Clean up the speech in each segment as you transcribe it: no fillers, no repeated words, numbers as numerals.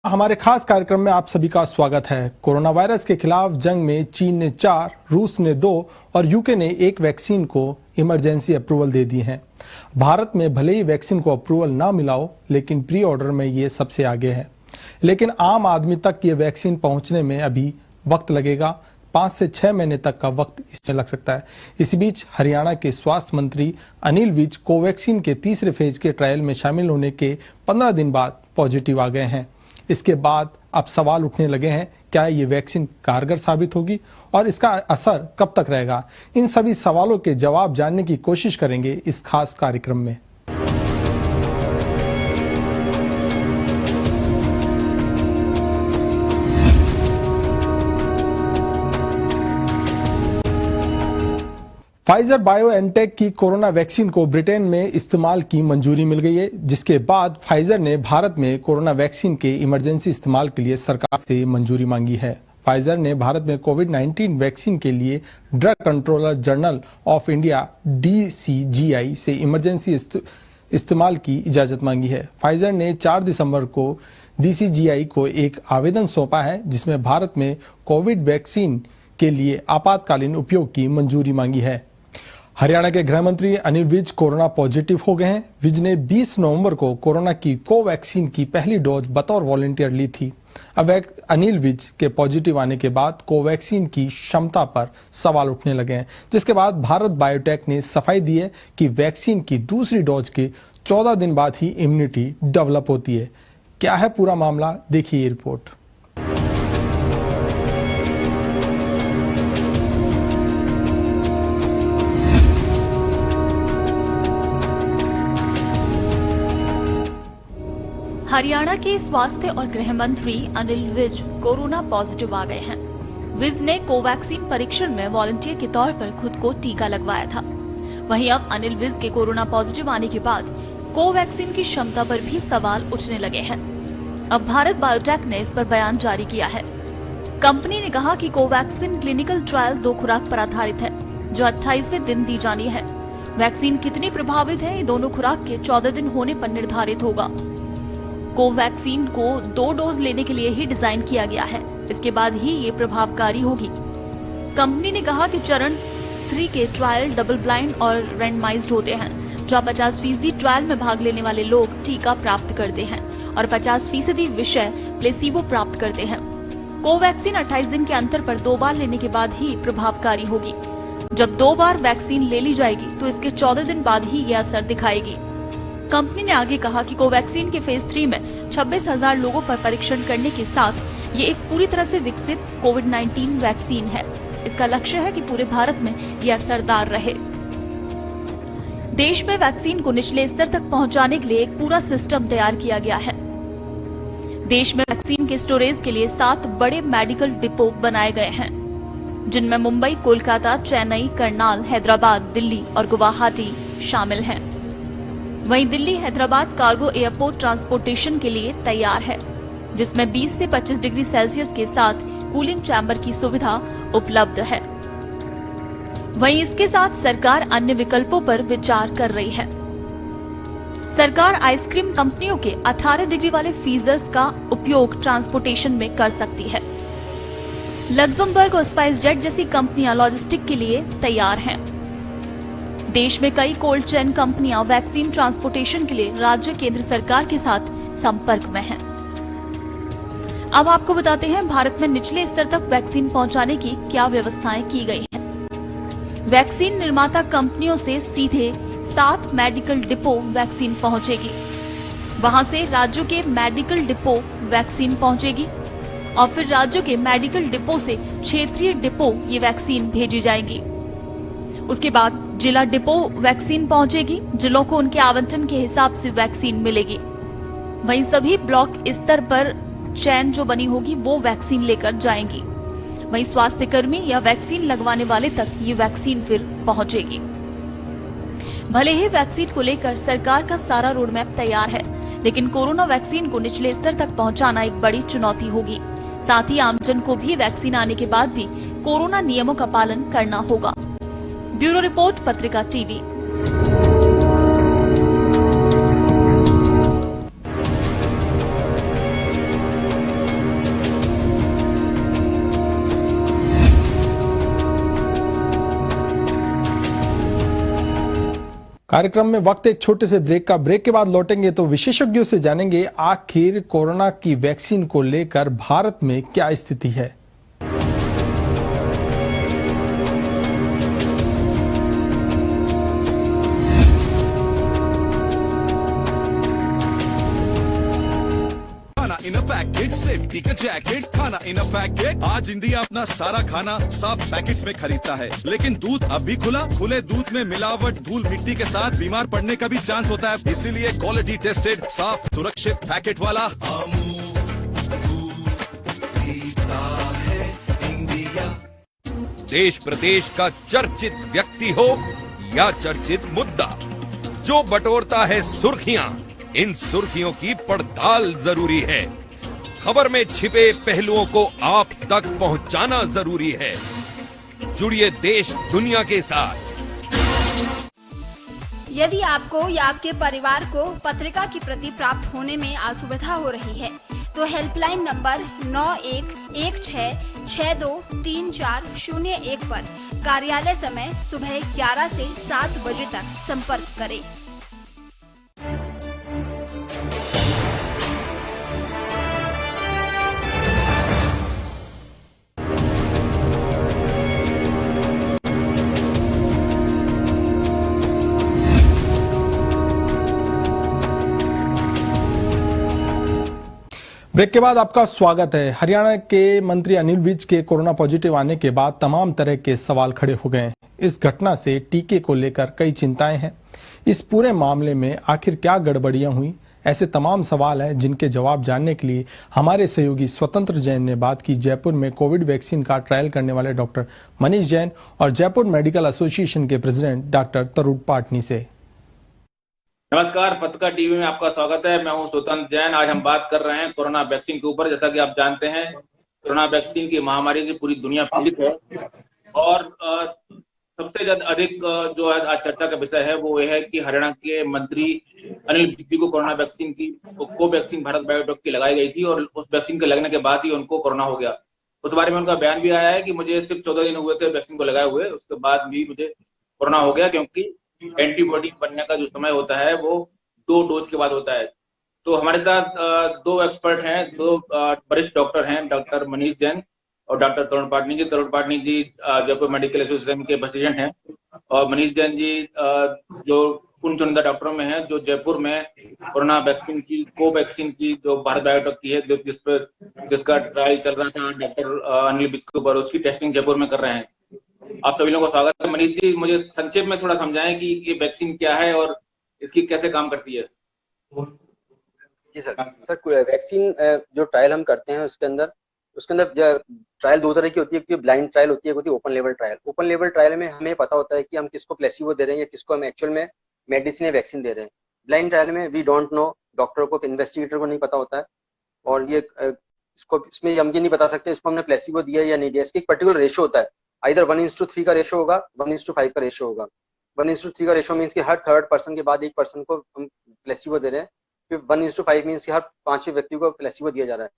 हमारे खास कार्यक्रम में आप सभी का स्वागत है। कोरोना वायरस के खिलाफ जंग में चीन ने 4, रूस ने 2 और यूके ने 1 वैक्सीन को इमरजेंसी अप्रूवल दे दी है। भारत में भले ही वैक्सीन को अप्रूवल ना मिला हो, लेकिन प्री ऑर्डर में ये सबसे आगे है। लेकिन आम आदमी तक ये वैक्सीन पहुंचने में अभी वक्त लगेगा। 5 से 6 महीने तक का वक्त इसमें लग सकता है। इसी बीच हरियाणा के स्वास्थ्य मंत्री अनिल विज कोवैक्सीन के तीसरे फेज के ट्रायल में शामिल होने के 15 दिन बाद पॉजिटिव आ गए हैं। इसके बाद अब सवाल उठने लगे हैं, क्या ये वैक्सीन कारगर साबित होगी और इसका असर कब तक रहेगा? इन सभी सवालों के जवाब जानने की कोशिश करेंगे इस खास कार्यक्रम में। फाइजर बायोएनटेक की कोरोना वैक्सीन को ब्रिटेन में इस्तेमाल की मंजूरी मिल गई है, जिसके बाद फाइजर ने भारत में कोरोना वैक्सीन के इमरजेंसी इस्तेमाल के लिए सरकार से मंजूरी मांगी है। फाइजर ने भारत में कोविड-19 वैक्सीन के लिए drug controller general of India DCGI से इमरजेंसी इस्तेमाल की इजाजत मांगी है। फाइजर ने 4 दिसंबर को DCGI को एक आवेदन सौंपा है, जिसमें भारत में कोविड वैक्सीन के लिए आपातकालीन उपयोग की मंजूरी मांगी है। हरियाणा के गृह मंत्री अनिल विज कोरोना पॉजिटिव हो गए हैं। विज ने 20 नवंबर को कोरोना की कोवैक्सीन की पहली डोज बतौर वॉलंटियर ली थी। अब अनिल विज के पॉजिटिव आने के बाद कोवैक्सीन की क्षमता पर सवाल उठने लगे हैं, जिसके बाद भारत बायोटेक ने सफाई दी है कि वैक्सीन की दूसरी डोज के 14 दिन बाद ही इम्यूनिटी डेवलप होती है। क्या है पूरा मामला, देखिए ये रिपोर्ट। हरियाणा के स्वास्थ्य और गृह मंत्री अनिल विज कोरोना पॉजिटिव आ गए हैं। विज ने कोवैक्सीन परीक्षण में वॉलंटियर के तौर पर खुद को टीका लगवाया था। वहीं अब अनिल विज के कोरोना पॉजिटिव आने के बाद कोवैक्सीन की क्षमता पर भी सवाल उठने लगे हैं। अब भारत बायोटेक ने इस पर बयान जारी किया है। कंपनी ने कहा कि कोवैक्सीन क्लिनिकल ट्रायल 2 खुराक पर आधारित है, जो 28वें दिन दी जानी है। वैक्सीन कितनी प्रभावित है, ये दोनों खुराक के 14 दिन होने पर निर्धारित होगा। कोवैक्सीन को 2 डोज लेने के लिए ही डिजाइन किया गया है। इसके बाद ही ये प्रभावकारी होगी। कंपनी ने कहा कि चरण 3 के ट्रायल डबल ब्लाइंड और रैंडमाइज्ड होते हैं, जहां 50% ट्रायल में भाग लेने वाले लोग टीका प्राप्त करते हैं और 50% विषय प्लेसिबो प्राप्त करते हैं। कोवैक्सीन 28 दिन के अंतर पर 2 बार लेने के बाद ही प्रभावकारी होगी। जब 2 बार वैक्सीन ले ली जाएगी तो इसके 14 दिन बाद ही ये असर दिखाएगी। कंपनी ने आगे कहा कि कोवैक्सीन के फेज 3 में 26,000 लोगों पर परीक्षण करने के साथ ये एक पूरी तरह से विकसित कोविड-19 वैक्सीन है। इसका लक्ष्य है कि पूरे भारत में ये असरदार रहे। देश में वैक्सीन को निचले स्तर तक पहुंचाने के लिए एक पूरा सिस्टम तैयार किया गया है। देश में वैक्सीन के स्टोरेज के लिए 7 बड़े मेडिकल डिपो बनाए गए हैं, जिनमें मुंबई, कोलकाता, चेन्नई, करनाल, हैदराबाद, दिल्ली और गुवाहाटी शामिल हैं। वहीं Delhi Hyderabad cargo airport transportation के लिए तैयार है, जिसमें 20 से 25 डिग्री सेल्सियस के साथ कूलिंग चैम्बर की सुविधा उपलब्ध है। वहीं इसके साथ सरकार अन्य विकल्पों पर विचार कर रही है। सरकार आइसक्रीम कंपनियों के 18 डिग्री वाले फ्रीजर्स का उपयोग ट्रांसपोर्टेशन में कर सकती है। लग्जमबर्ग और स्पाइस जेट जैसी कंपनियां लॉजिस्टिक के लिए तैयार हैं। देश में कई कोल्ड चेन कंपनियां वैक्सीन ट्रांसपोर्टेशन के लिए राज्य केंद्र सरकार के साथ संपर्क में हैं। अब आपको बताते हैं भारत में निचले स्तर तक वैक्सीन पहुंचाने की क्या व्यवस्थाएं की गई हैं। वैक्सीन निर्माता कंपनियों से सीधे 7 मेडिकल डिपो वैक्सीन पहुंचेगी। वहां से राज्यों के मेडिकल डिपो वैक्सीन पहुंचेगी और फिर राज्यों के मेडिकल डिपो से क्षेत्रीय डिपो ये वैक्सीन भेजी जाएगी। उसके बाद जिला डिपो वैक्सीन पहुंचेगी। जिलों को उनके आवंटन के हिसाब से वैक्सीन मिलेगी। वहीं सभी ब्लॉक स्तर पर चैन जो बनी होगी वो वैक्सीन लेकर जाएंगी। वहीं स्वास्थ्य कर्मी या वैक्सीन लगवाने वाले तक ये वैक्सीन फिर पहुंचेगी। भले ही वैक्सीन को लेकर सरकार का सारा रोड मैप तैयार है, लेकिन कोरोना वैक्सीन को निचले स्तर तक पहुंचाना एक बड़ी चुनौती होगी। साथ ही आमजन को भी वैक्सीन आने के बाद भी कोरोना नियमों का पालन करना होगा। ब्यूरो रिपोर्ट, पत्रिका टीवी। कार्यक्रम में वक्त एक छोटे से ब्रेक का। ब्रेक के बाद लौटेंगे तो विशेषज्ञों से जानेंगे आखिर कोरोना की वैक्सीन को लेकर भारत में क्या स्थिति है। इन अ पैकेट, सेफ्टी का जैकेट, खाना इन अ पैकेट। आज इंडिया अपना सारा खाना साफ पैकेट्स में खरीदता है, लेकिन दूध अब भी खुला। खुले दूध में मिलावट, धूल मिट्टी के साथ बीमार पड़ने का भी चांस होता है। इसीलिए क्वालिटी टेस्टेड, साफ, सुरक्षित पैकेट वाला है इंडिया। देश प्रदेश का चर्चित व्यक्ति हो या चर्चित मुद्दा, जो बटोरता है सुर्खियां, इन सुर्खियों की पड़ताल जरूरी है। खबर में छिपे पहलुओं को आप तक पहुंचाना जरूरी है। जुड़िए देश दुनिया के साथ। यदि आपको या आपके परिवार को पत्रिका की प्रति प्राप्त होने में असुविधा हो रही है, तो हेल्पलाइन नंबर 9116262340 पर कार्यालय समय सुबह 11 से 7 बजे तक संपर्क करें। ब्रेक के बाद आपका स्वागत है। हरियाणा के मंत्री अनिल विज के कोरोना पॉजिटिव आने के बाद तमाम तरह के सवाल खड़े हो गए हैं। इस घटना से टीके को लेकर कई चिंताएं हैं। इस पूरे मामले में आखिर क्या गड़बड़ियां हुई, ऐसे तमाम सवाल हैं जिनके जवाब जानने के लिए हमारे सहयोगी स्वतंत्र जैन ने बात की जयपुर में कोविड वैक्सीन का ट्रायल करने वाले डॉक्टर मनीष जैन और जयपुर मेडिकल एसोसिएशन के प्रेसिडेंट डॉक्टर तरुण पाटनी से। नमस्कार, पत्रकार टीवी में आपका स्वागत है। मैं हूं स्वतंत्र जैन। आज हम बात कर रहे हैं कोरोना वैक्सीन के ऊपर। जैसा कि आप जानते हैं, कोरोना वैक्सीन की महामारी से पूरी दुनिया पीड़ित है और सबसे ज्यादा अधिक जो आज चर्चा का विषय है वो यह है कि हरियाणा के मंत्री अनिल विज जी को कोरोना वैक्सीन की कोवैक्सीन भारत बायोटेक की लगाई गई थी और उस वैक्सीन के लगने के बाद ही उनको कोरोना हो गया। उस बारे में उनका बयान भी आया है कि मुझे सिर्फ 14 दिन हुए थे वैक्सीन को लगाए हुए, उसके बाद भी मुझे कोरोना हो गया, क्योंकि एंटीबॉडी बनने का जो समय होता है वो 2 डोज के बाद होता है। तो हमारे साथ 2 एक्सपर्ट हैं, 2 वरिष्ठ डॉक्टर हैं, डॉक्टर मनीष जैन और डॉक्टर तरुण पाटनी जी। तरुण पाटनी जी जयपुर मेडिकल एसोसिएशन के प्रेसिडेंट हैं और मनीष जैन जी जो उन चुनिंदा डॉक्टरों में हैं जो जयपुर में कोरोना वैक्सीन की कोवैक्सीन की जो भारत बायोटेक की है जिसका ट्रायल चल रहा था डॉक्टर अनिल विज के ऊपर, उसकी टेस्टिंग जयपुर में कर रहे हैं। आप सभी लोगों को स्वागत है। मनीष जी, मुझे संक्षेप में थोड़ा समझाएं कि ये वैक्सीन क्या है और इसकी कैसे काम करती है। जी सर, वैक्सीन जो ट्रायल हम करते हैं उसके अंदर ट्रायल 2 तरह की होती है। एक ब्लाइंड ट्रायल होती है, एक होती है open level trial. Open level trial में हमें पता होता है कि हम किसको प्लेसिबो दे रहे हैं या किसको हम एक्चुअल में मेडिसिन या वैक्सीन दे रहे हैं। ब्लाइंड ट्रायल में वी डोंट नो, डॉक्टर को, इन्वेस्टिगेटर को नहीं पता होता है और ये इसमें हम ये नहीं बता सकते इसको हमने प्लेसिबो दिया या नहीं दिया। इसकी एक पर्टिकुलर रेशियो होता है, आइदर 1:3 का रेशियो होगा, 1:5 का रेशियो होगा। 1:3 का रेशियो मीन्स कि हर 3rd पर्सन के बाद एक पर्सन को हम प्लेसिबो दे रहे हैं। फिर 1:5 मीन्स कि हर 5वें व्यक्ति को प्लेसिबो दिया जा रहा है।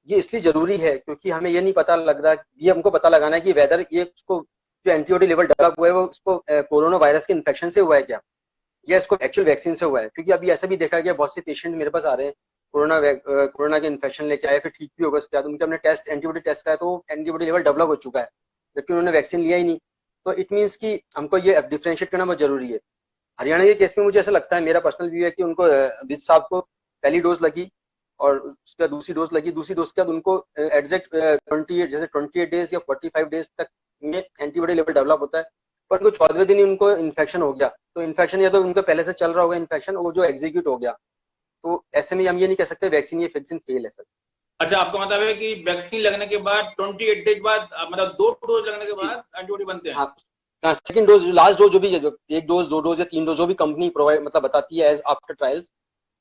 ये इसलिए जरूरी है क्योंकि हमें ये नहीं पता लग रहा, ये हमको पता लगाना है कि वेदर ये उसको जो एंटीबॉडी लेवल डेवलप हुआ है वो उसको कोरोना वायरस के इन्फेक्शन से हुआ है क्या, या इसको एक्चुअल वैक्सीन से हुआ है। क्योंकि अभी ऐसा भी देखा गया, बहुत से पेशेंट मेरे पास आ रहे हैं कोरोना के इन्फेक्शन लेके आए, फिर ठीक भी होगा, उसके बाद उनके हमने एंटीबॉडी टेस्ट कराया तो एंटीबॉडी लेवल डेवलप हो चुका है जबकि उन्होंने वैक्सीन लिया ही नहीं। तो इट मीन्स कि हमको ये डिफरेंशिएट करना बहुत जरूरी है। हरियाणा के केस में मुझे ऐसा लगता है, मेरा पर्सनल व्यू है कि उनको विज साहब को पहली डोज लगी और उसके बाद दूसरी डोज लगी। दूसरी डोज के बाद उनको एग्जैक्ट 28 डेज या 45 डेज तक में एंटीबॉडी लेवल डेवलप होता है, पर उनको 14वें दिन ही उनको इन्फेक्शन हो गया। तो इन्फेक्शन या तो उनको पहले से चल रहा होगा इन्फेक्शन, वो जो एग्जीक्यूट हो गया। तो ऐसे में हम ये नहीं कह सकते वैक्सीन फेल है सर। अच्छा, आपका मतलब है कि वैक्सीन लगने के बाद 28 डेज बाद, मतलब 2 डोज लगने के बाद एंटीबॉडी बनते हैं। हाँ, सेकंड डोज, लास्ट डोज जो भी है, जो 1 डोज 2 डोज या 3 डोज जो भी कंपनी प्रोवाइड मतलब बताती है एज आफ्टर ट्रायल्स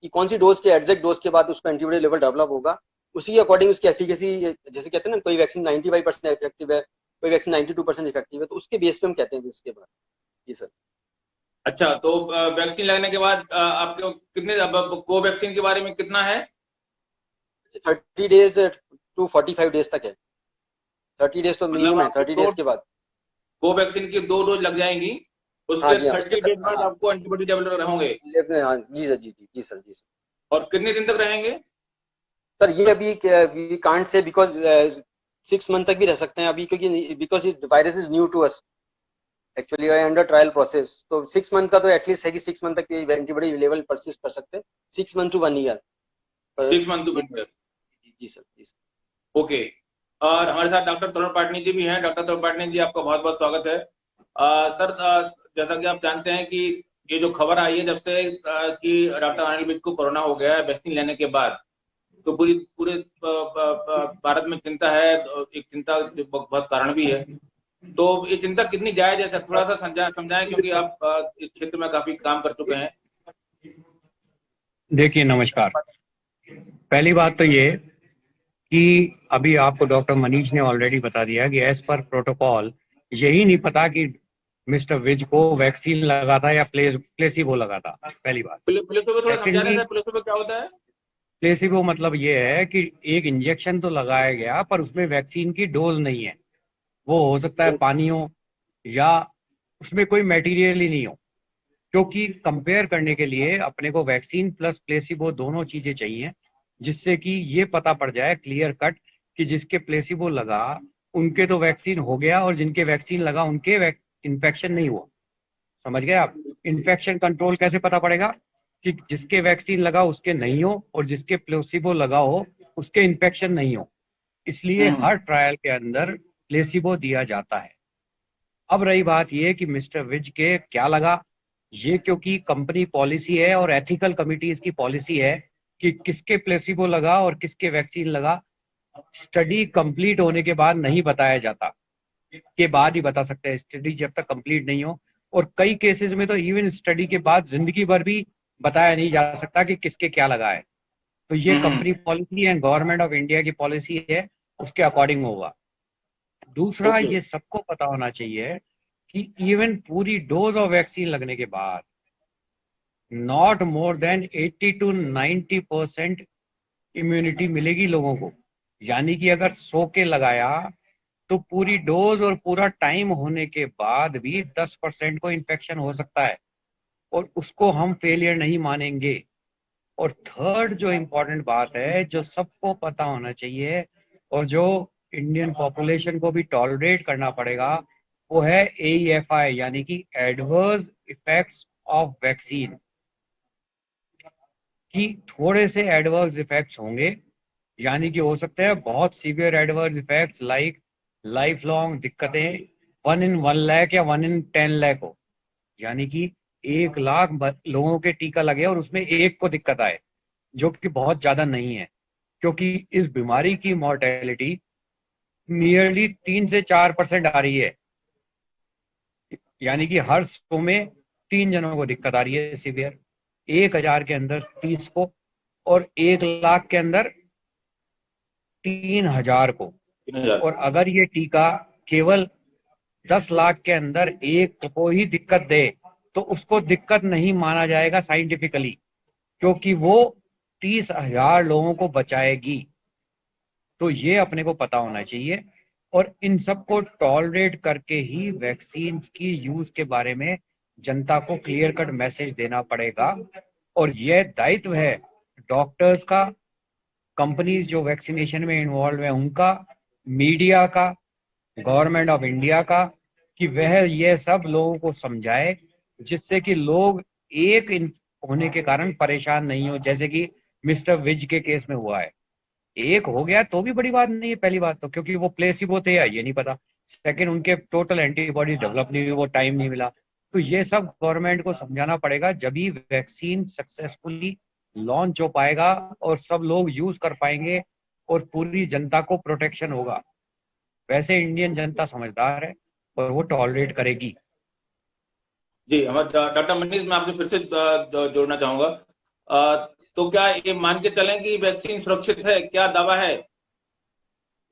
कि कौन सी डोज के एग्जैक्ट डोज के बाद उसका एंटीबॉडी लेवल डेवलप होगा, उसी के अकॉर्डिंग उसकी एफिकेसी, जैसे कहते हैं ना, कोई वैक्सीन 95% इफेक्टिव है, कोई वैक्सीन 92% इफेक्टिव है, तो उसके बेस पे हम कहते हैं उसके बाद। जी सर। अच्छा, तो वैक्सीन लगने के बाद आपके कितने, कोवैक्सीन के बारे में कितना है? 30 डेज टू 45 डेज तक है। 30 डेज तो मिनिमम है, 30 डेज के बाद कोवैक्सीन की 2 डोज लग जाएंगी उसके जी हाँ, 30 डेज बाद आपको एंटीबॉडी डेवलप होंगे। हाँ जी सर, जी सर। और कितने दिन तक रहेंगे? सर ये अभी we can't say, because 6 month तक भी रह सकते हैं अभी, क्योंकि because virus is new to us actually, under trial process. तो 6 मंथ का तो एटलीस्ट है कि 6 मंथ तक एंटीबॉडी लेवल परसिस्ट कर सकते हैं, 6 month to 1 year. 6 month to 1 year. जी सर। ओके। और हमारे साथ डॉक्टर तरुण पाटनी जी भी हैं। डॉक्टर तरुण पाटनी जी, आपका बहुत बहुत स्वागत है। सर, जैसा कि आप जानते हैं कि ये जो खबर आई है जब से कि डॉक्टर अनिल विज को कोरोना हो गया है वैक्सीन लेने के बाद, तो पूरे भारत में चिंता है। एक चिंता बहुत कारण भी है, तो ये चिंता कितनी जायज है सर? थोड़ा सा समझाएं, क्योंकि आप इस क्षेत्र में काफी काम कर चुके हैं। देखिए, नमस्कार। पहली बात तो ये कि अभी आपको डॉक्टर मनीष ने ऑलरेडी बता दिया कि एज पर प्रोटोकॉल यही नहीं पता कि मिस्टर विज को वैक्सीन लगा था या प्लेसिबो लगा था। पहली बात। प्लेसिबो थोड़ा समझा रहे हैं सर, प्लेसिबो क्या होता है? प्लेसिबो मतलब ये है कि एक इंजेक्शन तो लगाया गया पर उसमें वैक्सीन की डोज नहीं है। वो हो सकता है पानी हो या उसमें कोई मटेरियल ही नहीं हो, क्योंकि कंपेयर करने के लिए अपने को वैक्सीन प्लस प्लेसिबो दोनों चीजें चाहिए, जिससे कि ये पता पड़ जाए क्लियर कट कि जिसके प्लेसिबो लगा उनके तो वैक्सीन हो गया और जिनके वैक्सीन लगा उनके इन्फेक्शन नहीं हुआ। समझ गए आप? इन्फेक्शन कंट्रोल कैसे पता पड़ेगा कि जिसके वैक्सीन लगा उसके नहीं हो और जिसके प्लेसिबो लगा हो उसके इन्फेक्शन नहीं हो। इसलिए हर ट्रायल के अंदर प्लेसिबो दिया जाता है। अब रही बात ये कि मिस्टर विज के क्या लगा, ये क्योंकि कंपनी पॉलिसी है और एथिकल कमिटीज की पॉलिसी है कि किसके प्लेसिबो लगा और किसके वैक्सीन लगा स्टडी कंप्लीट होने के बाद नहीं बताया जाता, के बाद ही बता सकते हैं, स्टडी जब तक कंप्लीट नहीं हो। और कई केसेस में तो इवन स्टडी के बाद जिंदगी भर भी बताया नहीं जा सकता कि किसके क्या लगा है। तो ये company policy and government of India की पॉलिसी है, उसके अकॉर्डिंग होगा। दूसरा, ये सबको पता होना चाहिए कि इवन पूरी डोज ऑफ वैक्सीन लगने के बाद not more than 80 to 90% immunity मिलेगी लोगों को। यानी कि अगर 100 के लगाया तो पूरी डोज और पूरा टाइम होने के बाद भी 10% को इन्फेक्शन हो सकता है और उसको हम फेलियर नहीं मानेंगे। और थर्ड जो इम्पोर्टेंट बात है, जो सबको पता होना चाहिए और जो इंडियन पॉपुलेशन को भी टॉलरेट करना पड़ेगा, वो है AEFI, यानी कि एडवर्स इफेक्ट्स ऑफ वैक्सीन। कि थोड़े से एडवर्स इफेक्ट्स होंगे, यानी कि हो सकते हैं बहुत severe adverse effects like life long दिक्कतें 1 in 1 लाख या 1 in 10 लाख हो। यानी कि 1 लाख लोगों के टीका लगे और उसमें एक को दिक्कत आए, जो कि बहुत ज्यादा नहीं है, क्योंकि इस बीमारी की मॉर्टेलिटी नियरली 3 से 4% आ रही है। यानी कि हर 100 में 3 जनों को दिक्कत आ रही है सीवियर, 1000 के अंदर 30 को और 1 लाख के अंदर 3000 को। और अगर ये टीका केवल 10 लाख के अंदर एक को ही दिक्कत दे तो उसको दिक्कत नहीं माना जाएगा साइंटिफिकली, क्योंकि वो 30,000 लोगों को बचाएगी। तो ये अपने को पता होना चाहिए और इन सबको टॉलरेट करके ही वैक्सीन की यूज के बारे में जनता को क्लियर कट मैसेज देना पड़ेगा। और यह दायित्व है डॉक्टर्स का, कंपनीज जो वैक्सीनेशन में इन्वॉल्व है उनका, मीडिया का, गवर्नमेंट ऑफ इंडिया का, कि वह यह सब लोगों को समझाए, जिससे कि लोग एक होने के कारण परेशान नहीं हो, जैसे कि मिस्टर विज के केस में हुआ है। एक हो गया तो भी बड़ी बात नहीं है, पहली बात तो, क्योंकि वो प्लेसिबो थे या ये नहीं पता। सेकंड, उनके टोटल एंटीबॉडीज डेवलप नहीं हुई, वो टाइम नहीं मिला। तो ये सब गवर्नमेंट को समझाना पड़ेगा, जब ही वैक्सीन सक्सेसफुली लॉन्च हो पाएगा और सब लोग यूज कर पाएंगे और पूरी जनता को प्रोटेक्शन होगा। वैसे इंडियन जनता समझदार है और वो टॉलरेट करेगी। जी, डॉक्टर मनीष, मैं आपसे फिर से जोड़ना चाहूंगा। तो क्या ये मान के चलें कि वैक्सीन सुरक्षित है? क्या दावा है?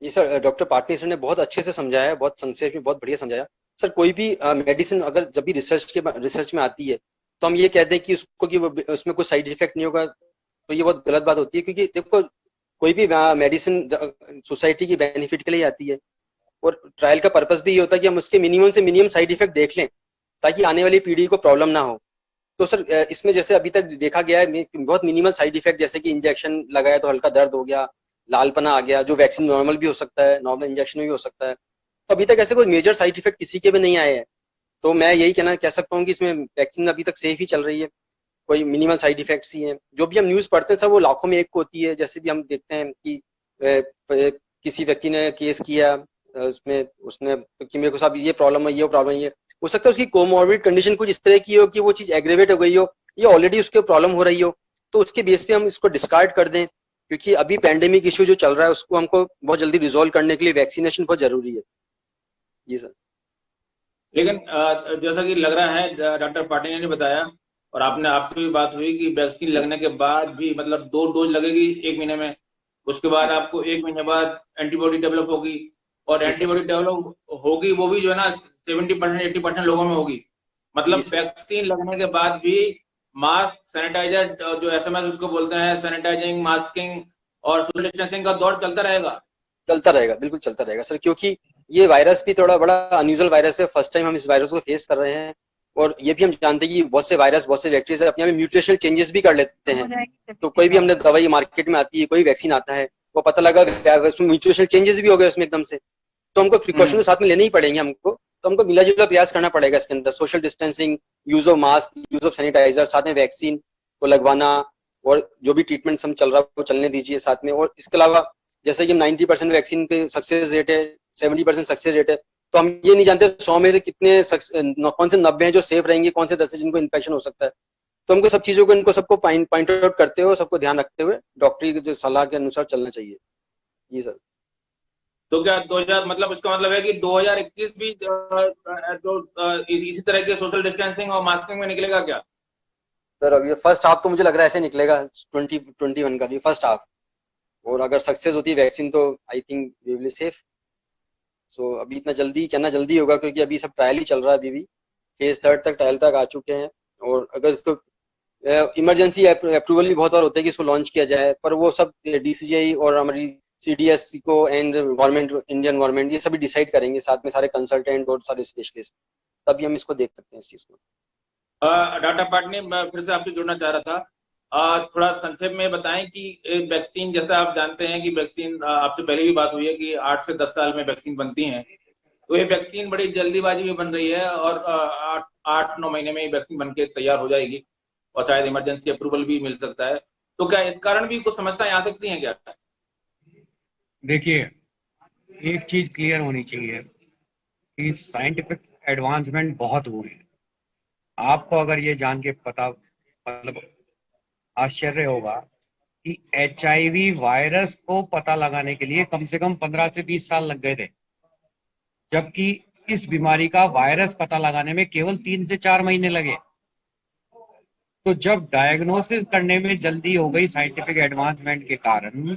जी सर, डॉक्टर पाटनी सर ने बहुत अच्छे से समझाया, बहुत संक्षेप में, बहुत बढ़िया समझाया। सर, कोई भी मेडिसिन अगर जब भी रिसर्च में आती है तो हम ये कहते हैं कि उसको कि उसमें कोई साइड इफेक्ट नहीं होगा, तो ये बहुत गलत बात होती है। क्योंकि देखो, कोई भी मेडिसिन सोसाइटी की बेनिफिट के लिए आती है और ट्रायल का पर्पस भी ये होता है कि हम उसके मिनिमम से मिनिमम साइड इफेक्ट देख लें, ताकि आने वाली पीढ़ी को प्रॉब्लम ना हो। तो सर इसमें जैसे अभी तक देखा गया है बहुत मिनिमल साइड इफेक्ट, जैसे कि इंजेक्शन लगाया तो हल्का दर्द हो गया, लालपना आ गया, जो वैक्सीन नॉर्मल भी हो सकता है, नॉर्मल इंजेक्शन भी हो सकता है। तो अभी तक ऐसे कोई मेजर साइड इफेक्ट किसी के भी नहीं आए हैं। तो मैं यही कह सकता हूँ कि इसमें वैक्सीन अभी तक सेफ ही चल रही है, कोई मिनिमल साइड इफेक्ट्स ही हैं। जो भी हम न्यूज़ पढ़ते हैं सर वो लाखों में एक को होती है। जैसे भी हम देखते हैं कि किसी व्यक्ति ने केस किया उसमें उसने कि मेरे को साहब ये प्रॉब्लम है, ये प्रॉब्लम है, ये हो सकता है उसकी कोमॉर्बिड कंडीशन कुछ इस तरह की हो कि वो चीज एग्रेवेट हो गई हो, ये ऑलरेडी उसके प्रॉब्लम हो रही हो, तो उसके बेस पे हम इसको डिस्कार्ड कर दें। क्योंकि अभी पैंडेमिक इशू जो चल रहा है उसको हमको बहुत जल्दी रिजोल्व करने के लिए वैक्सीनेशन बहुत जरूरी है। जी सर। लेकिन जैसा कि लग रहा है डॉक्टर पाटिल ने बताया और आपसे भी बात हुई कि वैक्सीन लगने के बाद भी मतलब 2 डोज लगेगी 1 महीने में, उसके बाद आपको 1 महीने बाद एंटीबॉडी डेवलप होगी, और एंटीबॉडी डेवलप होगी वो भी जो है ना 70% 80% लोगों में होगी। मतलब वैक्सीन लगने के बाद भी मास्क, सैनिटाइजर, जो SMS उसको बोलते हैं, सैनिटाइजिंग, मास्किंग और सोशल डिस्टेंसिंग का दौर चलता रहेगा। बिल्कुल चलता रहेगा सर, क्योंकि ये वायरस भी थोड़ा बड़ा अनयूजुअल वायरस है। फर्स्ट टाइम हम इस वायरस को फेस कर रहे हैं, और ये भी हम जानते हैं कि बहुत से वायरस, बहुत से बैक्टीरिया अपने में म्यूटेशनल चेंजेस भी कर लेते हैं। तो कोई भी हमने दवाई मार्केट में आती है, कोई वैक्सीन आता है, वो पता लगा उसमें म्यूटेशनल चेंजेस भी हो गए उसमें एकदम से, तो हमको प्रिकॉशन तो साथ में लेने ही पड़ेंगे हमको। तो हमको मिला जुला प्रयास करना पड़ेगा इसके अंदर, social distancing, use of mask, use of sanitiser, साथ में वैक्सीन को लगवाना, और जो भी ट्रीटमेंट हम चल रहा है वो चलने दीजिए साथ में। और इसके अलावा जैसे कि 90% वैक्सीन पे सक्सेस रेट है, 70% सक्सेस रेट है, तो हम ये नहीं जानते 100 में से कितने कौन से 90 हैं जो सेफ रहेंगे, कौन से 10 है जिनको इन्फेक्शन हो सकता है। तो हमको सब चीजों को इनको सबको पॉइंट आउट करते हुए, सबको ध्यान रखते हुए डॉक्टरी की जो सलाह के अनुसार चलना चाहिए। जी सर। तो क्या 2000 मतलब इसका मतलब है कि 2021 भी इसी तरह के सोशल डिस्टेंसिंग और मास्किंग में निकलेगा क्या? सर अब ये फर्स्ट हाफ तो मुझे लग रहा है ऐसे निकलेगा 2021 का भी फर्स्ट हाफ, और अगर सक्सेस होती है वैक्सीन तो I think we will safe. So अभी इतना जल्दी कहना जल्दी होगा, क्योंकि अभी सब ट्रायल ही चल रहा है, अभी भी फेज 3 तक ट्रायल तक आ चुके हैं। और अगर इसको इमरजेंसी अप्रूवल भी बहुत बार होता है कि इसको लॉन्च किया जाए, पर वो सब DCGI और हमारी CDS को एंड गवर्नमेंट, इंडियन गवर्नमेंट, ये सभी डिसाइड करेंगे साथ में, सारे कंसल्टेंट और सारे स्पेशलिस्ट, तभी हम इसको देख सकते हैं इस चीज को। डॉक्टर पाटिल, मैं फिर से आपसे जुड़ना चाह रहा था, थोड़ा संक्षेप में बताएं कि वैक्सीन, जैसा आप जानते हैं कि वैक्सीन, आपसे पहले भी बात हुई है कि 8 से 10 साल में वैक्सीन बनती हैं, तो ये वैक्सीन बड़ी जल्दीबाजी में बन रही है और 8-9 महीने में ये वैक्सीन बनके तैयार हो जाएगी और शायद इमरजेंसी अप्रूवल भी मिल सकता है। तो क्या इस कारण भी कुछ समस्याएं आ सकती हैं क्या? देखिए, एक चीज क्लियर होनी चाहिए कि साइंटिफिक एडवांसमेंट बहुत हुए हैं। आपको अगर ये जान के पता मतलब आश्चर्य होगा कि HIV वायरस को पता लगाने के लिए कम से कम 15 से 20 साल लग गए थे, जबकि इस बीमारी का वायरस पता लगाने में केवल 3 से 4 महीने लगे। तो जब डायग्नोसिस करने में जल्दी हो गई साइंटिफिक एडवांसमेंट के कारण,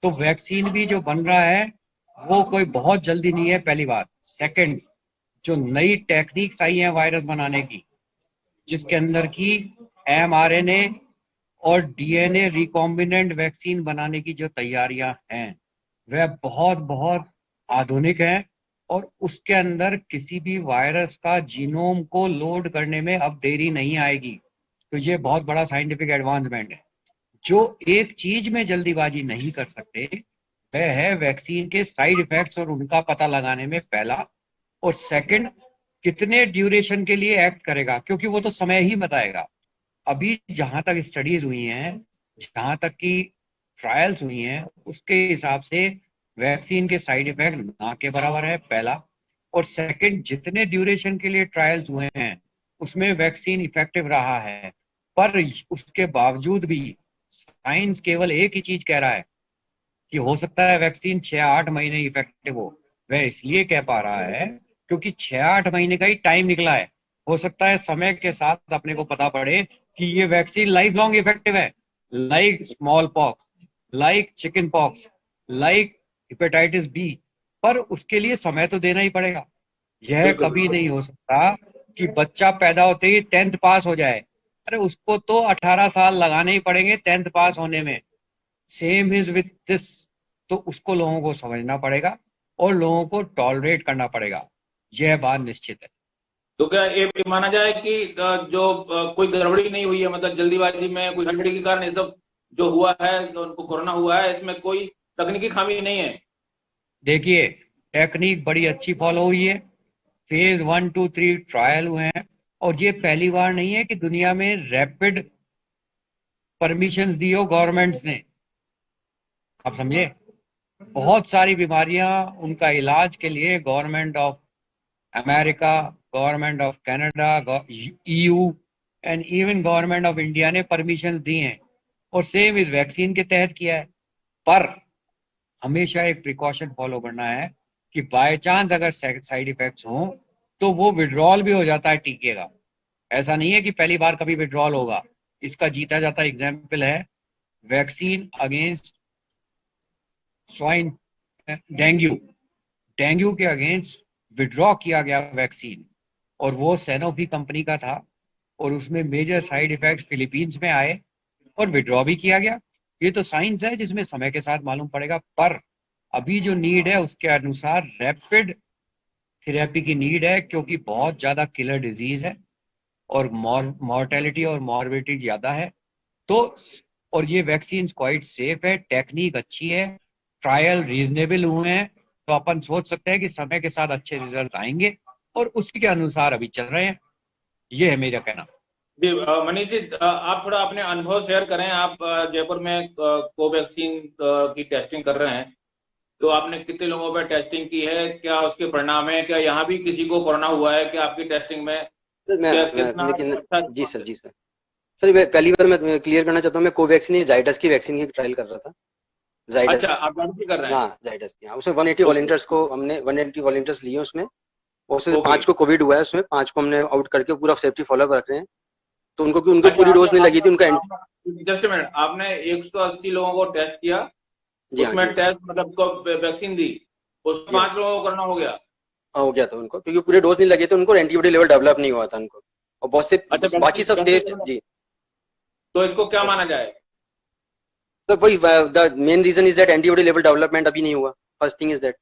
तो वैक्सीन भी जो बन रहा है वो कोई बहुत जल्दी नहीं है, पहली बात। सेकंड, जो नई टेक्निक्स आई हैं वायरस बनाने की, जिसके अंदर की mRNA और DNA रिकॉम्बिनेंट वैक्सीन बनाने की जो तैयारियां हैं वह बहुत बहुत आधुनिक हैं, और उसके अंदर किसी भी वायरस का जीनोम को लोड करने में अब देरी नहीं आएगी। तो ये बहुत बड़ा साइंटिफिक एडवांसमेंट है। जो एक चीज में जल्दीबाजी नहीं कर सकते वह है वैक्सीन के साइड इफेक्ट्स और उनका पता लगाने में, पहला। और सेकंड, कितने ड्यूरेशन के लिए एक्ट करेगा, क्योंकि वो तो समय ही बताएगा। अभी जहां तक स्टडीज हुई हैं, जहां तक की ट्रायल्स हुई हैं, उसके हिसाब से वैक्सीन के साइड इफेक्ट ना के बराबर है, पहला। और सेकंड, जितने ड्यूरेशन के लिए ट्रायल्स हुए हैं उसमें वैक्सीन इफेक्टिव रहा है। पर उसके बावजूद भी साइंस केवल एक ही चीज कह रहा है कि हो सकता है वैक्सीन 6-8 महीने इफेक्टिव हो। वह इसलिए कह पा रहा है क्योंकि 6-8 महीने का ही टाइम निकला है। हो सकता है समय के साथ अपने को पता पड़े कि ये वैक्सीन लाइफ लॉन्ग इफेक्टिव है, like small pox, like chicken pox, like hepatitis B, पर उसके लिए समय तो देना ही पड़ेगा। यह कभी नहीं हो सकता कि बच्चा पैदा होते ही 10th पास हो जाए। अरे उसको तो 18 साल लगाने ही पड़ेंगे 10th पास होने में। Same is with this. तो उसको लोगों को समझना पड़ेगा और लोगों को टॉलरेट करना पड़ेगा, यह बात निश्चित है। तो क्या ये माना जाए कि जो कोई गड़बड़ी नहीं हुई है, मतलब जल्दीबाजी में कोई हड़बड़ी के कारण ये सब जो हुआ है, जो उनको कोरोना हुआ है, इसमें कोई तकनीकी खामी नहीं है? देखिए, टेक्निक बड़ी अच्छी फॉलो हुई है। फेज 1, 2, 3 ट्रायल हुए हैं, और ये पहली बार नहीं है कि दुनिया में रैपिड परमिशन दी हो गवर्नमेंट्स ने। आप समझे, बहुत सारी बीमारियां उनका इलाज के लिए government of America, government of Canada, EU and even government of India ने परमिशन दी हैं, और सेम इस वैक्सीन के तहत किया है। पर हमेशा एक प्रिकॉशन फॉलो करना है कि बाय चांस अगर साइड इफेक्ट्स हों तो वो विड्रॉल भी हो जाता है टीके का। ऐसा नहीं है कि पहली बार कभी विड्रॉल होगा। इसका जीता जाता एग्जाम्पल है वैक्सीन अगेंस्ट स्वाइन डेंगू के अगेंस्ट विड्रॉ किया गया वैक्सीन, और वो सैनोफी कंपनी का था, और उसमें मेजर साइड इफेक्ट्स फिलीपींस में आए और विड्रॉ भी किया गया। ये तो साइंस है जिसमें समय के साथ मालूम पड़ेगा। पर अभी जो नीड है उसके अनुसार रैपिड थेरेपी की नीड है, क्योंकि बहुत ज़्यादा किलर डिजीज है और मॉर्टेलिटी और मॉर्बिडिटी ज़्यादा है। तो और ये वैक्सीन क्वाइट सेफ है, टेक्निक अच्छी है, ट्रायल रीजनेबल हुए हैं, तो अपन सोच सकते हैं कि समय के साथ अच्छे रिजल्ट आएंगे, और उसी के अनुसार अभी चल रहे हैं। ये है मेरा कहना। जी मनीष जी, आप थोड़ा अपने अनुभव शेयर करें। आप जयपुर में कोवैक्सीन की टेस्टिंग कर रहे हैं, तो आपने कितने लोगों पर टेस्टिंग की है, क्या उसके परिणाम है, क्या यहाँ भी किसी को कोरोना हुआ है क्या आपकी टेस्टिंग में? जी सर, मैं पहली बार मैं क्लियर करना चाहता हूँ, मैं कोवैक्सीन जाइडस की वैक्सीन की ट्रायल कर रहा था। जाइडस। अच्छा, आप जाइडस की कर रहे हैं? हाँ, जाइडस की। हाँ, उसमें 180 वॉलंटियर्स को हमने 180 वॉलंटियर्स लिए उसमें, उसमें 5 को कोविड हुआ है, उसमें 5 को हमने आउट करके पूरा सेफ्टी फॉलो कर रहे हैं। तो उनको पूरी डोज नहीं लगी थी उनका। जस्ट मिनट, आपने 180 लोगों को टेस्ट किया, उसमें टेस्ट मतलब वैक्सीन दी, उसमें 5 लोगों को कोरोना हो गया? हो गया था उनको, क्योंकि पूरे डोज नहीं लगे थे उनको, एंटीबॉडी लेवल डेवलप नहीं हुआ था उनको, और बहुत से बाकी सब सेफ। जी, तो इसको क्या माना जाए? तो वही the main reason is that antibody level development अभी नहीं हुआ। फर्स्ट थिंग इज दैट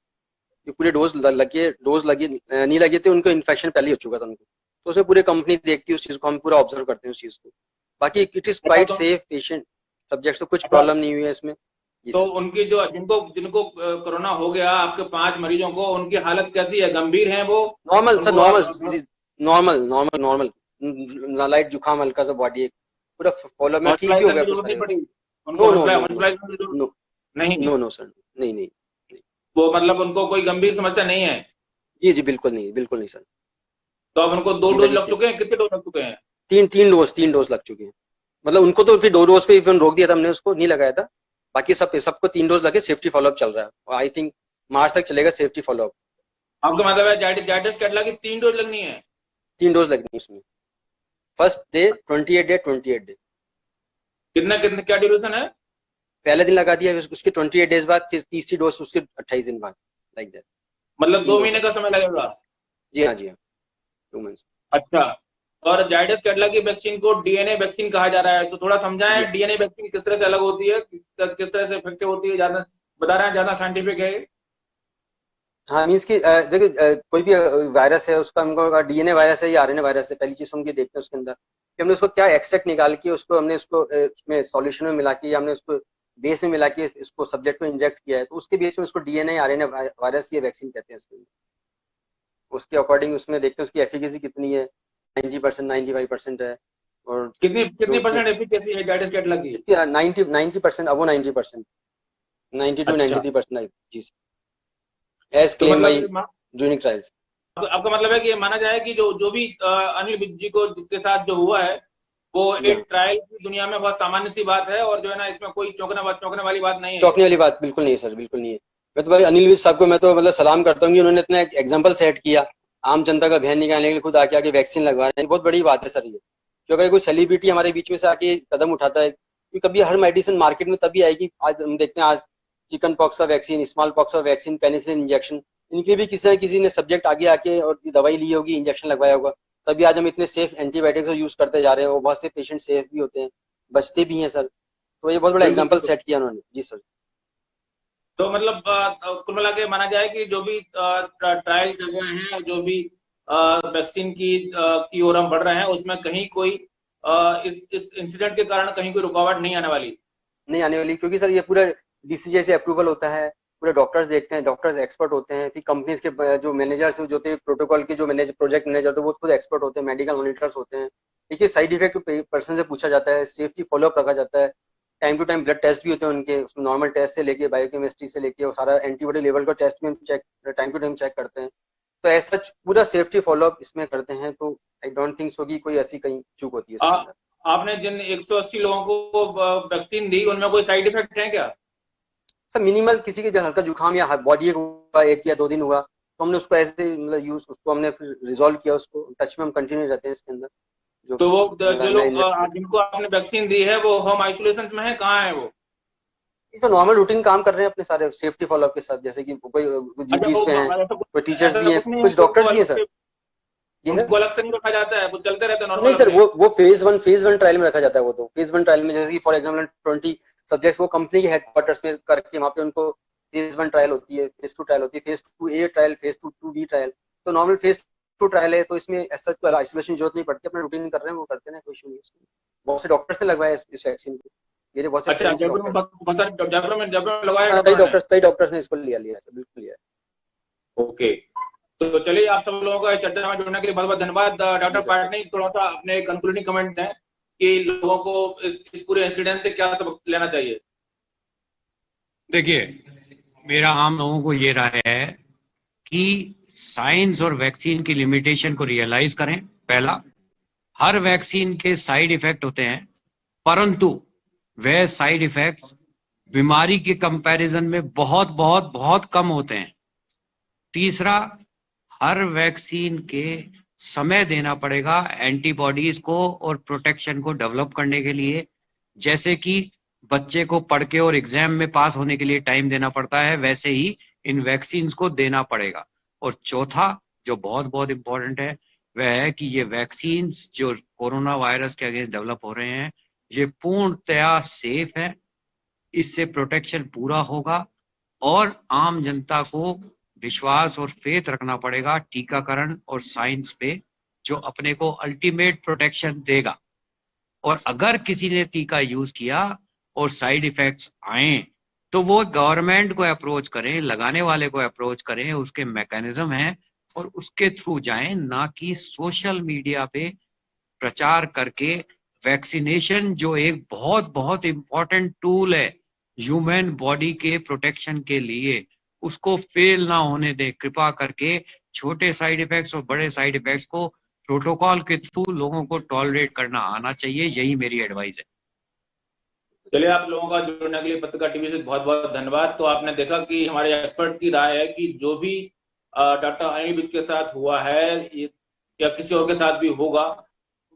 पूरे डोज लगे नहीं लगे थे उनको, इन्फेक्शन पहले हो चुका था उनको। तो उसमें पूरे कंपनी देखती है उस चीज को, हम पूरा ऑब्जर्व करते हैं उस चीज को। बाकी it is quite safe, patient subject से कुछ प्रॉब्लम नहीं हुई है इसमें। तो उनकी जो जिनको कोरोना हो गया, आपके 5 मरीजों को, उनकी हालत कैसी है? गंभीर है वो? नॉर्मल सर, नॉर्मल लाइट जुकाम, हल्का सा बॉडी, पूरा फॉलो में ठीक भी हो गया। नो सर, नहीं। वो मतलब उनको कोई गंभीर समस्या नहीं है? जी बिल्कुल नहीं सर। तो अब उनको 2 डोज लग चुके हैं? कितने डोज लग चुके हैं? 3 डोज लग चुके हैं। मतलब उनको तो फिर 2 डोज पे इवन रोक दिया था हमने, उसको नहीं लगाया था। बाकी सबको 3 डोज लगे, सेफ्टी फॉलोअप चल रहा है, और आई थिंक मार्च तक चलेगा सेफ्टी फॉलोअप। आपका मतलब है जाइडस कैडिला की 3 डोज लगनी है? 3 डोज लगनी है उसमें। First day 28 day. कितना क्या ड्यूरेशन है? पहले दिन लगा दिया, उसके 28 डेज बाद, फिर तीसरी डोज उसके 28 दिन बाद, लाइक दैट। मतलब 2 महीने का समय लगेगा? जी हाँ 2 मंथ्स। अच्छा, और जाइडस कैडिला की वैक्सीन को डीएनए वैक्सीन कहा जा रहा है, तो थोड़ा समझाएं डीएनए वैक्सीन किस तरह से अलग होती है, किस तरह से इफेक्टिव होती है? ज्यादा बता रहे हैं, ज्यादा साइंटिफिक है? हाँ, मीन्स की देखिए, कोई भी वायरस है उसका, हमको डीएनए वायरस है या आरएनए वायरस है, पहली चीज हम ये देखते हैं उसके अंदर कि हमने उसको क्या एक्सट्रैक्ट निकाल के उसको हमने उसमें सॉल्यूशन में मिला के, या हमने उसको बेस में मिला के इसको सब्जेक्ट को इंजेक्ट किया है, तो उसके बेस में उसको डीएनए आरएनए वायरस ये वैक्सीन कहते हैं इसके अंदर। उसके अकॉर्डिंग उसमें देखते हैं उसकी एफिकेसी कितनी है, 90%, 95% है। और कितनी परसेंट एफिकेसी है जाइडस कैडिला की? 90%, अबो 90%, 90 to 93%। जी एज तो क्लेम मतलब बाय ड्यूरिंग ट्रायल्स। आपका मतलब है कि ये माना जाए कि जो भी अनिल विज जी को के साथ जो हुआ है, वो एक ट्रायल की दुनिया में बहुत सामान्य सी बात है, और जो है ना, इसमें कोई चौंकने वाली बात नहीं है? चौंकने वाली बात बिल्कुल नहीं है सर, बिल्कुल नहीं है। मैं तो भाई अनिल विज साहब को मैं तो मतलब सलाम करता हूँ कि उन्होंने इतना एक एग्जाम्पल सेट किया, आम जनता का बहन निकालने के लिए खुद आके वैक्सीन लगवा रहे हैं। बहुत बड़ी बात है सर ये, क्योंकि कोई सेलिब्रिटी हमारे बीच में से आके कदम उठाता है, क्योंकि कभी हर मेडिसिन मार्केट में तभी आएगी। आज हम देखते हैं, आज चिकन पॉक्स का वैक्सीन, स्मॉल पॉक्स का वैक्सीन, पेनिसिलिन इंजेक्शन, इनके भी किसी ने सब्जेक्ट आगे आके और दवाई ली होगी, इंजेक्शन लगवाया होगा, तभी आज हम इतने सेफ एंटीबायोटिक्स यूज करते जा रहे हैं, और बहुत से पेशेंट सेफ भी होते हैं, बचते भी हैं सर। तो ये बहुत बड़ा एग्जांपल सेट किया उन्होंने। जी सर। तो मतलब कुल मिला के माना जाए कि जो भी ट्रायल कर रहे हैं, जो भी वैक्सीन की ओर हम बढ़ रहे हैं, उसमें कहीं कोई इस इंसिडेंट के कारण कहीं कोई रुकावट नहीं आने वाली? नहीं आने वाली, क्योंकि सर ये पूरा डीसीजीआई से अप्रूवल होता है, पूरे डॉक्टर्स देखते हैं, डॉक्टर्स एक्सपर्ट होते हैं, फिर कंपनीज के जो मैनेजर्स जो होते हैं, प्रोटोकॉल के जो प्रोजेक्ट मैनेजर होते हैं वो खुद एक्सपर्ट होते हैं, मेडिकल मॉनिटर्स होते हैं। देखिए साइड इफेक्ट पर्सन से पूछा जाता है, सेफ्टी फॉलोअप रखा जाता है, time to time blood test भी होते हैं उनके, उसमें नॉर्मल टेस्ट से लेके बायोकेमिस्ट्री से लेके और सारा एंटीबॉडी लेवल का टेस्ट में टाइम टू टाइम चेक करते हैं। तो ऐसा पूरा सेफ्टी फॉलोअप इसमें करते हैं, तो आई डोंट थिंक सो कि कोई ऐसी कहीं चूक होती है। आपने जिन 180 लोगों को वैक्सीन दी उनमें कोई साइड इफेक्ट है क्या? सर मिनिमल, किसी के हल्का जुकाम या बॉडी हुआ 1 या 2 दिन हुआ तो हमने उसको ऐसे मतलब यूज उसको हमने फिर रिजॉल्व किया, उसको टच में हम कंटिन्यू रहते हैं इसके अंदर। तो वो जो लोग जिनको आपने वैक्सीन दी है वो होम आइसोलेशन में है, कहाँ है वो? तो नॉर्मल रूटीन काम कर रहे हैं अपने सारे सेफ्टी फॉलोअप के साथ, जैसे कि कोई ड्यूटीज पे हैं, कोई टीचर्स भी हैं, कुछ डॉक्टर्स भी हैं सर। उनको अलग से नहीं रखा जाता है, वो चलते रहते हैं नॉर्मल? नहीं सर, वो फेज 1 ट्रायल में रखा जाता है। वो तो फेज 1 ट्रायल में जैसे कि फॉर एग्जांपल 20 सब्जेक्ट्स वो कंपनी के हेडक्वार्टर्स में करके वहाँ पे उनको फेज 1 ट्रायल होती है, फेज 2 ट्रायल होती है, phase 2A trial, phase 2B trial. तो नॉर्मल फेज 2 ट्रायल है तो इसमें ऐसा कोई आइसोलेशन जरूरत नहीं पड़ती, अपना रूटीन कर रहे हैं वो करते हैं, कोई इशू नहीं है। बहुत से डॉक्टर्स ने लगवाया इस वैक्सीन को, मेरे बहुत से जयपुर में लगाया, कई डॉक्टर्स ने इसको लिया बिल्कुल लिया। ओके, तो चलिए आप सब लोगों का चर्चा में जुड़ने के लिए बहुत बहुत धन्यवाद। डॉक्टर पाटनी, थोड़ा सा अपने कंक्लूडिंग कमेंट दें कि लोगों को इस पूरे इंसिडेंट से क्या सबक लेना चाहिए? देखिए, मेरा आम लोगों को ये राय है कि साइंस और वैक्सीन की लिमिटेशन को रियलाइज करें। पहला, हर वैक्सीन के साइड इफेक्ट होते हैं, परंतु वह साइड इफेक्ट्स बीमारी के कंपैरिजन में बहुत बहुत बहुत कम होते हैं। तीसरा, हर वैक्सीन के समय देना पड़ेगा एंटीबॉडीज को और प्रोटेक्शन को डेवलप करने के लिए, जैसे कि बच्चे को पढ़ के और एग्जाम में पास होने के लिए टाइम देना पड़ता है, वैसे ही इन वैक्सीन्स को देना पड़ेगा। और चौथा, जो बहुत बहुत इंपॉर्टेंट है, वह है कि ये वैक्सीन्स जो कोरोना वायरस के अगेंस्ट डेवलप हो रहे हैं, ये पूर्णतया सेफ है, इससे प्रोटेक्शन पूरा होगा और आम जनता को विश्वास और फेथ रखना पड़ेगा टीकाकरण और साइंस पे, जो अपने को अल्टीमेट प्रोटेक्शन देगा। और अगर किसी ने टीका यूज किया और साइड इफेक्ट्स आए तो वो गवर्नमेंट को अप्रोच करें, लगाने वाले को अप्रोच करें, उसके मैकेनिज्म हैं और उसके थ्रू जाएं, ना कि सोशल मीडिया पे प्रचार करके। वैक्सीनेशन जो एक बहुत बहुत इंपॉर्टेंट टूल है ह्यूमन बॉडी के प्रोटेक्शन के लिए, उसको फेल ना होने दें। कृपा करके छोटे साइड इफेक्ट्स और बड़े साइड इफेक्ट्स को प्रोटोकॉल के थ्रू लोगों को टॉलरेट करना आना चाहिए, यही मेरी एडवाइस है। चलिए, आप लोगों का जुड़ने के लिए पत्रकार टीवी से बहुत बहुत धन्यवाद। तो आपने देखा कि हमारे एक्सपर्ट की राय है कि जो भी डॉक्टर अनिल विज के साथ हुआ है या किसी और के साथ भी होगा,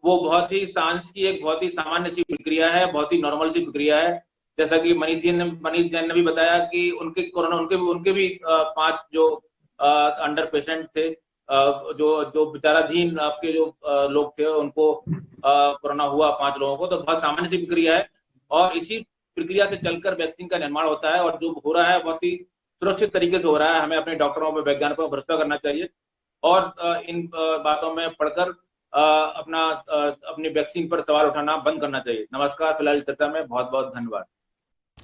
वो बहुत ही साइंस की एक बहुत ही सामान्य सी प्रक्रिया है, बहुत ही नॉर्मल सी प्रक्रिया है। जैसा कि मनीष जैन ने भी बताया कि उनके कोरोना उनके भी 5 जो अंडर पेशेंट थे, जो विचाराधीन आपके जो लोग थे, उनको कोरोना हुआ 5 लोगों को। तो बहुत सामान्य सी प्रक्रिया है और इसी प्रक्रिया से चलकर वैक्सीन का निर्माण होता है और जो हो रहा है बहुत ही सुरक्षित तरीके से हो रहा है। हमें अपने डॉक्टरों पर, वैज्ञानिकों पर भरोसा करना चाहिए और इन बातों में पढ़कर अपनी वैक्सीन पर सवाल उठाना बंद करना चाहिए। नमस्कार, फिलहाल इस चर्चा में बहुत बहुत धन्यवाद।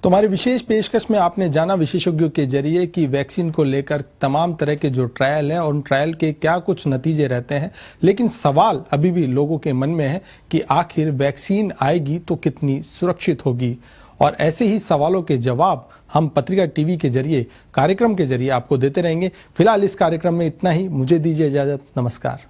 तो हमारी विशेष पेशकश में आपने जाना विशेषज्ञों के जरिए कि वैक्सीन को लेकर तमाम तरह के जो ट्रायल हैं और उन ट्रायल के क्या कुछ नतीजे रहते हैं, लेकिन सवाल अभी भी लोगों के मन में है कि आखिर वैक्सीन आएगी तो कितनी सुरक्षित होगी। और ऐसे ही सवालों के जवाब हम पत्रिका टीवी के जरिए, कार्यक्रम के जरिए आपको देते रहेंगे। फिलहाल इस कार्यक्रम में इतना ही, मुझे दीजिए इजाजत, नमस्कार।